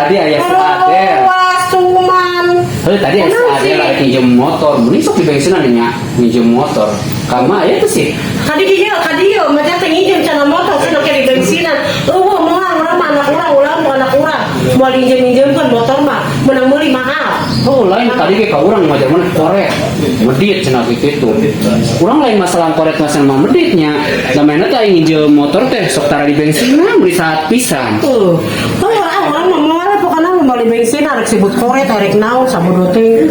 tadi ayah si Adel. Cuman. Tadi ayah si Adel lagi pinjam motor. Mending sok di bensinan nya pinjam motor. Kamu ayah itu sih. Kadi dia macam pinjam channel motor saya kayak di bensinan. Mahal orang anak orang mau pinjam motor mah menang beli mahal. Lain tadi kayak orang ngajar mana korek medit cenah gitu. Kurang lain masalah korek masalah meditnya. Namanya teh nginjem motor teh sok tara di bensinan beli saat pisan. Orang mau pokoknya mau beli bensin harus sebut korek tarik naon sabun teh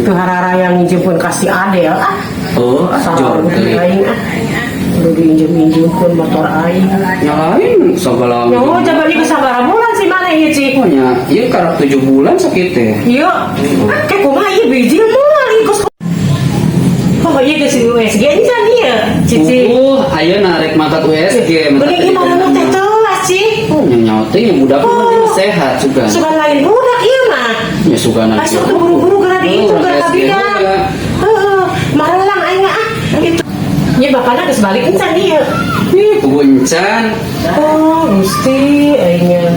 teu harara yang nginjem pun kasih Adel Jor teh. Udah diinjem-injemkeun motor aing. Nyalain segala. Nyawa coba ieu sabaraha bulan sih mana ieu Ci? Nya ieu karep 7 bulan sakit teh. Ieu. Kayak kumaha ieu biji moal ieu kos. Kok ieu geus USG encan ieu, Cici? Ayeuna rek mangkat USG. Beli gimana nu teh telas, Ci? Nyawa teh yang budak sehat juga. Sugan lain budak ieu mah. Ya sugana. Masuk ke buru-buru geura di itu geura kabidang. Heeh, marelang aing mah gitu. Ya bapaknya geus balik encan ieu. Puncan. Gusti aingnya.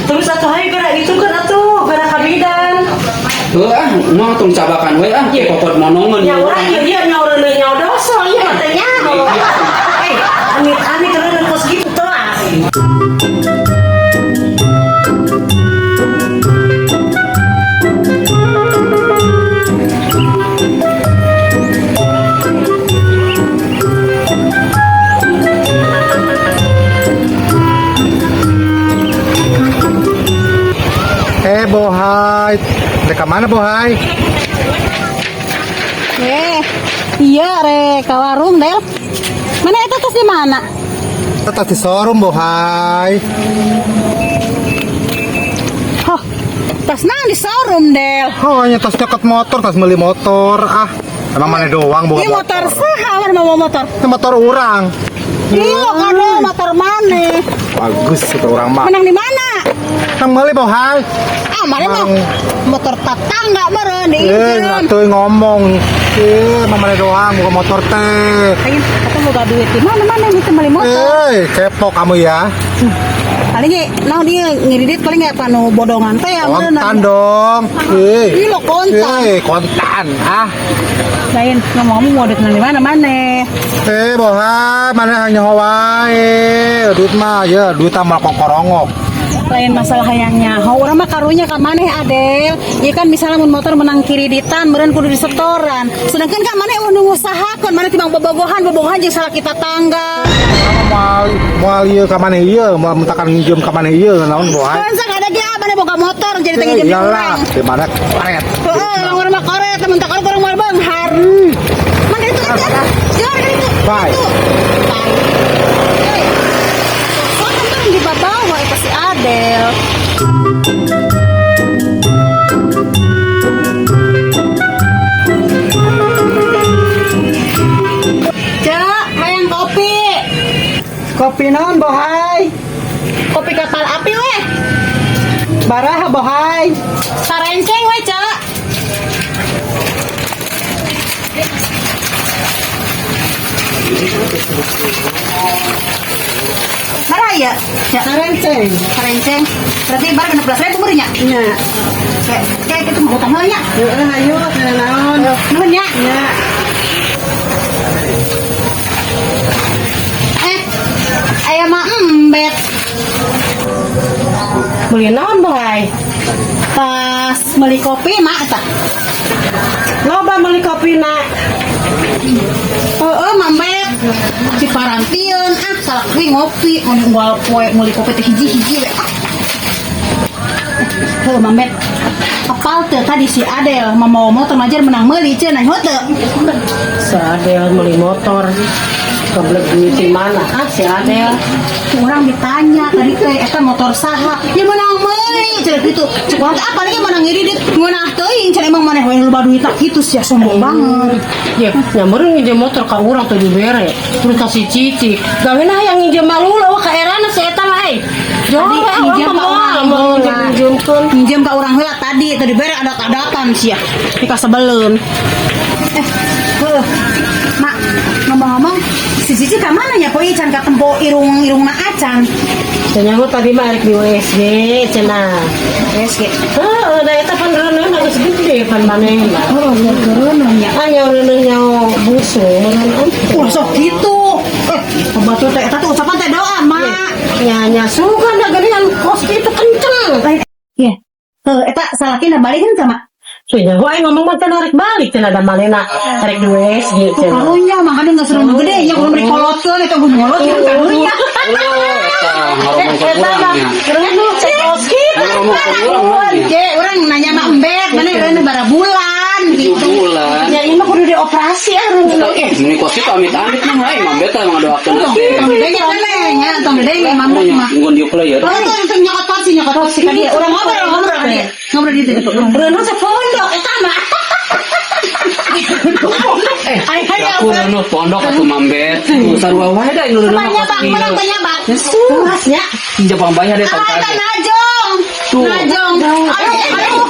Terus atuh hayu geura itu kan atuh geura kabidang. Mau tung cabakan we popot monongan. Ya urang ieu dia nyaureuneun nyaur doso ieu teh nya. Amit-amit reuneun kos gitu telas. Bohai, mereka mana Bohai? Iya re ke warung Del. Mana itu tas di mana? Tetap di showroom Bohai. Oh, tas nang di showroom Del. Hanya tas dekat motor, tas beli motor. Emang mana doang bawa Ini motor saha mau motor? Ini motor orang. Iya kan motor mana? Bagus itu orang mah. Menang di mana? Nang beli Bohai. Mana mah motor tetangga meren di tuh ngomong. Mana doang bukan motor teh. Ayo, aku buka duit di mana bisa beli motor. Kepo kamu ya. Paling nah dia ngiridit paling nggak panu bodongan teh ya kontan dong. Ini lo kontan. Kontan. Lain ngomong mau duit di mana? Bohai, mana hanya Hawaii. Duit mah ya, duit sama kokorongok. Lain masalah hayangnya orang mah karunya ke maneh Adel ya kan misalnya mun motor menang kiriditan meureun kudu di setoran sedangkan kan maneh nu ngusahakeun maneh timbang bobogohan jeung salah kita tangga moal ieu ka maneh ieu moal mentakan nginjem ka maneh ieu naon Bohai kan sak ada dia maneh boga motor jadi teh nginjem urang di mana karet urang mah karet temen takal urang moal beunghar mana itu kan bye di babawa itu si Adel. Cak, hayang kopi. Kopi naon Bohai? Kopi kapal api weh. Baraha Bohai? Sarenceng weh, Cak. Marah ya? Sarenceng. Berarti bar 16.000 meureun nya? Nya. Kayak gitu mau utang heula nya. Heeh, ayo kana naon? Nuhun nya. Nya. Aya mah embet. Beli naon Bohai? Pas beli kopi mah eta. Loba beli kopi na. Mambet. Si parantieun salah kuwi ngopi, unggal poe meuli kopi teh hiji-hiji we. Mambet. Apal teh tadi si Adel mau motor majer menang meuli cenah heuh. Si Adel beli motor. Keblek duit di mana? Si Adel. Orang ditanya tadi teh eta motor saha? Ya menang meuli cenah kitu. Cek urang teh apa lagi menang ngiridit ngeunah teuing cenah emang maneh we loba duitna kitu sia sombong banget. Ya, nyameureun nginjem motor ka urang teh dibere. Terus kasih cici. Gawena hayang nginjem malula ka erana si eta mah Tadi pinjam ka urang pinjam ka urang heula tadi bere adat-adatan sia. Tika sebelum. Mak Ngomong-ngomong, si Cici ke mana ya? Poi can ketempo irung na acan. Cenah mah tadi mah arek di USG cenah. USG. Heeh, da eta pan reuneuh geus gede pan manehna. Oh, biar turun ya. Aya reuneuh nyaho busu meureun. Wah, sok gitu. Pembantu teh eta tuh ucapan teh doa, Mak. Nya sugan da gedean kos kitu kenceng. Iya. Eta salakina balikin sama. Cenah wae ngomong mah cenah arek balik cenah da manehna arek di USG Tuh cenah. karunya makanya nggak seru gede ya kalau dikolotkeun eta gue ngolot ya karunya. Ngomong ke urangnya. Reuneuh kos kitu. Ngomong ke urang lagi. Oke, orang nanya sama Embet, mana reuna bara bulan gitu. Bulan. Ya ini mah kudu dioperasi ya reuneuh. Ini kos kita amit-amit mah aing mah beta mah doakeun Tong gedenya mana nya, tong gedenya mamut mah. Ngun diuk lah ya. Oh, itu nyokot pasti kan dia. Orang ngobrol dia. Ngobrol di situ. Reuneuh sepondok eta mah. Aku nu pondok atuh mambet. Sarua wae da nu Banyak bang, menang banyak bang. Suasnya. Jepang bayar deh Ah, tangkal. najong. Tuh. Najong. Aduh.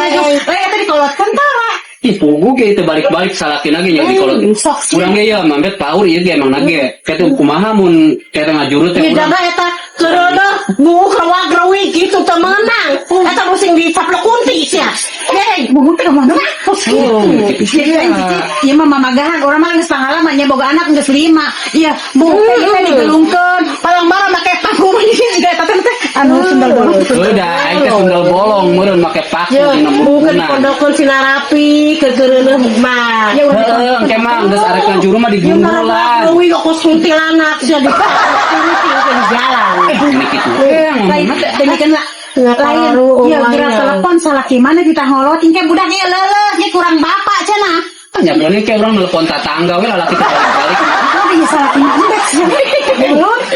Najong. Eta dikolotkeun tara. Ih pugu ge teu balik-balik salakin lagi nya dikolot. Sok sih. Urang ge ya mambet paur ieu ge emang nage. Kata kumaha mun kata ngajurut teh Ini urang. jaga eta keroda buuk rawa-rawi gitu teu meunang. Eta musim dicaplok kuntis ya. Hei, bukan ke mana? Iya mah mamagahan, orang mah geus pangalaman nya boga anak geus 5. Iya, Bu, kita digelungkeun, palang bara make paku mah juga eta teh anu sundal bolong. Udah aing teh sundal bolong meureun make paku Ya, dina bukan muruna. pondokon Sinarapi ke geureuneum mah. Ya udah. Heeh, engke mah geus arek ngajuru mah Ya digundulan. rawa-rawi kok kuntilanak jadi di jalan. Ini kitu. Lain demikian lah. Nggak Lain, tahu, ya umumnya. gerak telepon salah gimana ditangolotin kayak budak ieu leuleus, ge kurang bapak cenah. Nya berani kayak orang nelpon tatangga we lalaki teh balik. Oh, dia salah gimana?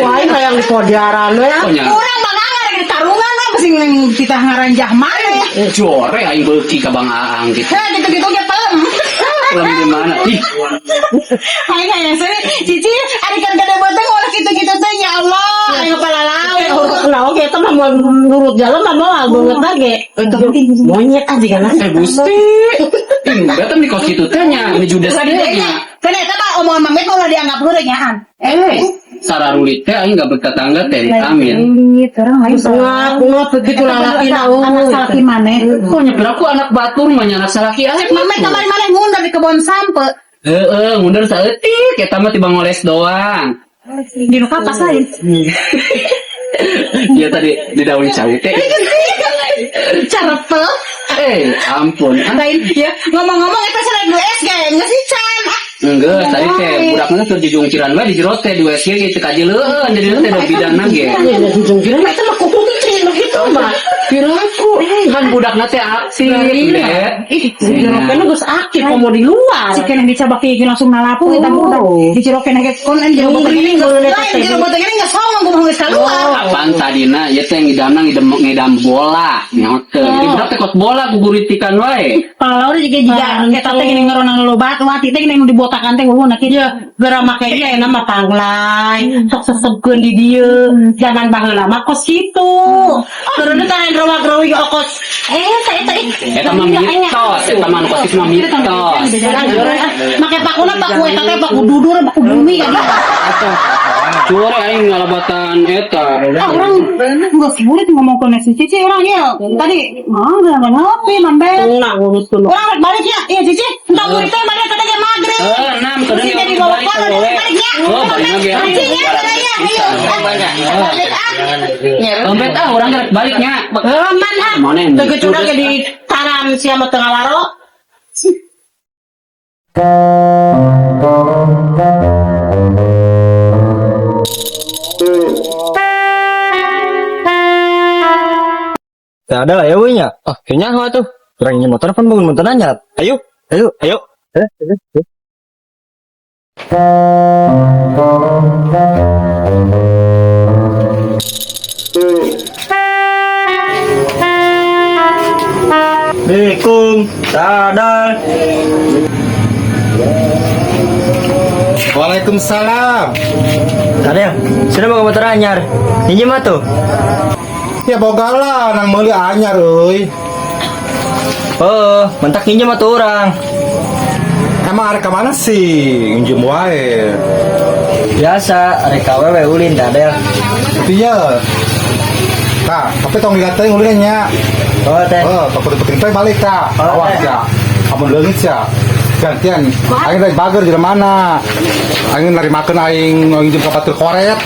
Wah, ini yang di podiaran ya. Pokoknya Kurang banget di tarungan apa sih yang kita ngaranjah mana? jore aing beuki ka Bang Aang gitu. Gitu-gitu ge pelem. Pelem di mana? Ih, Hai kayak saya, Cici, adik kan gede boteng oleh gitu-gitu teh ya Allah, ayo kepala laut. Nah, oke, itu mah mau nurut jalan mah mau banget lagi. Monyet aja kan. Gusti. Ih, beta di kos kitu teh nya di judes teh nya. Kan eta mah omongan Mamet kalau dianggap heureunyaan. Sararulit teh aing gak bertetangga teh amin. Terang lain Ngap begitu lalaki anak salaki maneh. Kok nyeper aku anak batur mah nya anak salaki asep Mamet kamari maneh ngundang di kebon sampe. Heeh, ngundar saeutik eta mah tiba ngoles doang. Di nu kapas lain. Dia tadi di daun cawi teh. Carepel. Ampun. Lain ya, ngomong-ngomong eta selain USG geus sih can. Enggak, tadi teh budakna teh di jungkiran we di jero teh di WSG gitu kajeleueun jadi teh ada bidangna ge. Ya jujur itu mah kuku kecil begitu mah. Kiraku kan budakna teh aktif, Bet. Kan geus aktif mau di luar. Si keneh dicabak ieu langsung nalapu kita budak. Dicerokeun ge kon jero boteng ini lain jero boteng ini geus songong kumaha geus keluar. Apaan tadina ieu teh ngidamna ngidam bola. Nyaho teh. Jadi budak teh kot bola guguritikan wae. Kalau juga eta teh gini ngaronang lobat wati teh gini dibotakan teh uluna kitu. Ya, gara make dia enak mah panglay, sok sesebkeun di dieu. Jangan baheula mah kos kitu. Terus teh rawa-rawi okos. Eta mah mitos, eta mah kos mah mitos. Make pakuna paku eta teh paku dudur paku bumi kan. Jure aing ngalabatan eta. Orang enggak sulit ngomong koneksi Cici orang ya. Tadi enggak ngopi mambe. Nak ngurus dulu. Orang balik ya. Iya Cici, entar murid teh balik teh ge maghrib. Enam kadang Cici jadi bawa kono balik ya. Oh, balik lagi ya. Cici ya ya ayo. Balik Dompet orang gerak baliknya. Mana? Mana yang Teu curang ge ditanam siapa tengah waro. Tak ada lah ya wehnya. Ah, kayaknya apa tuh? Orang ini motor pun bangun motor nanya. Ayo, ayo, ayo. Ayo. Assalamualaikum. Sadar. Waalaikumsalam. Ada ya? Sudah mau motor anyar. Ini mah tuh. Ya boga lah nang meuli anyar euy. Oh, mentak ini mah tuh orang. Emang ada kemana sih? Injem wae. Biasa, reka wewe ulin Adel. Itu ya. Kak, tapi tong liatin ulinnya. Oh teh. Oh, takut deketin teh balik kak. Oh, Awas teh. ya. Kamu leungit ya. Gantian. Aing dari bager di mana? Aing lari makan aing nginjem ke batur koret.